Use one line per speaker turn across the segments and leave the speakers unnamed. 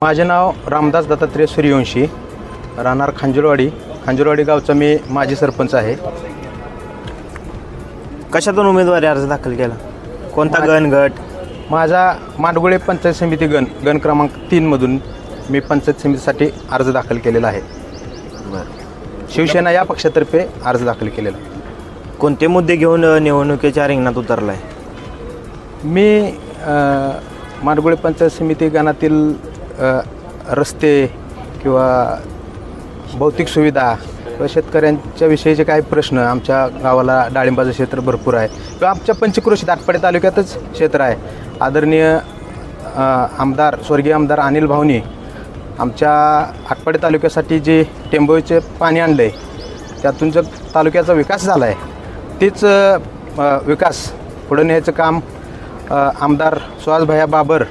माझे नाव रामदास दत्तात्रय सूर्यवंशी, राहणार खांजूरवाडी गावचा मी माजी सरपंच आहे.
कशातून उमेदवारी अर्ज दाखल केला? कोणता गट?
माझा माडगुळे पंचायत समिती गण क्रमांक 3 मधून मी पंचायत समितीसाठी अर्ज दाखल केलेला आहे. शिवसेना या पक्षातर्फे अर्ज दाखल केलेला आहे.
कोणते मुद्दे घेऊन निवडणुकीच्या रिंगणात उतरला आहे?
मी माडगुळे पंचायत समिती गणातील रस्ते किंवा भौतिक सुविधा किंवा शेतकऱ्यांच्या विषयीचे काही प्रश्न, आमच्या गावाला डाळिंबाचं क्षेत्र भरपूर आहे किंवा आमच्या पंचक्रोशीत आटपाडी तालुक्यातच क्षेत्र आहे. आदरणीय आमदार स्वर्गीय आमदार अनिल भाऊनी आमच्या आटपाडी तालुक्यासाठी जे टेंबोचे पाणी आणलं आहे, त्यातून जो तालुक्याचा विकास झाला आहे, तीच विकास पुढे न्यायचं काम आमदार सुहासभाई बाबर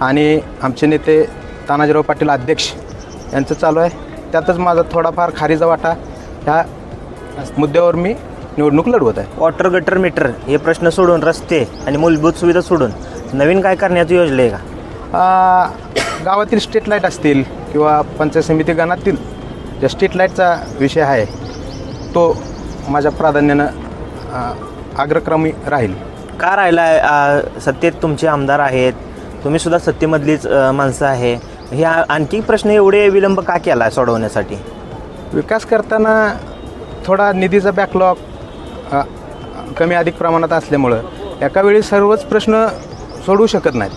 आणि आमचे नेते तानाजीराव पाटील अध्यक्ष यांचं चालू आहे. त्यातच माझा थोडाफार खारीचा वाटा ह्या मुद्द्यावर मी निवडणूक लढवत आहे.
वॉटर गटर मीटर हे प्रश्न सोडून रस्ते आणि मूलभूत सुविधा सोडून नवीन काय करण्याची योजना आहे का?
गावातील स्ट्रीट लाईट असतील किंवा पंचायत समिती गणातील ज्या स्ट्रीट लाईटचा विषय आहे तो माझ्या प्राधान्यानं अग्रक्रमी राहील.
का राहिला? सत्तेत तुमचे आमदार आहेत, तुम्ही सुद्धा सत्तेमधलीच माणसं आहे. हे आणखी प्रश्न एवढे विलंब का केला सोडवण्यासाठी?
विकास करताना थोडा निधीचा बॅकलॉग कमी अधिक प्रमाणात असल्यामुळं एकावेळी सर्वच प्रश्न सोडवू शकत नाहीत.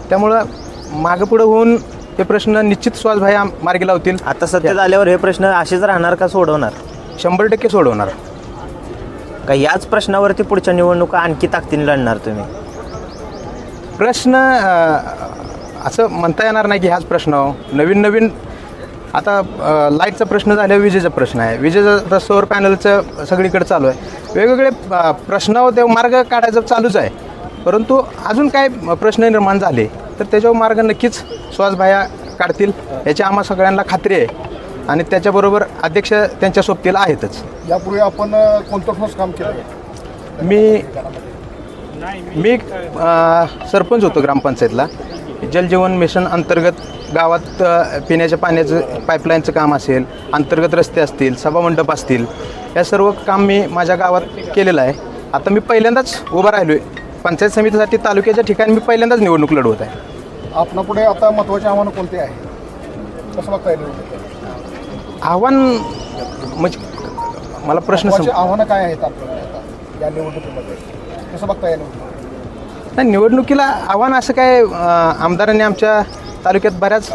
त्यामुळं मागं पुढं होऊन हे प्रश्न निश्चित सुहासभाई मार्गी लावतील.
आता सत्तेत आल्यावर हे प्रश्न असेच राहणार का सोडवणार?
100% सोडवणार.
का याच प्रश्नावरती पुढच्या निवडणुका आणखी ताकदीने लढणार तुम्ही?
प्रश्न असं म्हणता येणार नाही की ह्याच प्रश्न नवीन आता लाईटचा प्रश्न झाल्यावर विजेचा प्रश्न आहे. विजेचा सौर पॅनलचं सगळीकडे चालू आहे. वेगवेगळे प्रश्नावर ते मार्ग काढायचं चालूच आहे. परंतु अजून काय प्रश्न निर्माण झाले तर त्याच्यावर मार्ग नक्कीच सुहासभाया काढतील याची आम्हा सगळ्यांना खात्री आहे. आणि त्याच्याबरोबर अध्यक्ष त्यांच्या सोबतीला आहेतच.
यापूर्वी आपण कोणतं ठोस काम केलं?
मी सरपंच होतो ग्रामपंचायतला. जलजीवन मिशन अंतर्गत गावात पिण्याच्या पाण्याचं पाईपलाईनचं काम असेल, अंतर्गत रस्ते असतील, सभामंडप असतील, या सर्व काम मी माझ्या गावात केलेलं आहे. आता मी पहिल्यांदाच उभा राहिलो आहे पंचायत समितीसाठी. तालुक्याच्या ठिकाणी मी पहिल्यांदाच निवडणूक लढवत आहे.
आपणापुढे आता महत्त्वाचे आव्हानं कोणते आहे? कसं बघता येईल?
आव्हान म्हणजे मला प्रश्न
आव्हानं काय आहेत आपल्याला आता या निवडणुकीमध्ये? कसं बघता येईल?
नाही, निवडणुकीला आव्हान असं काय, आमदारांनी आमच्या तालुक्यात बऱ्याच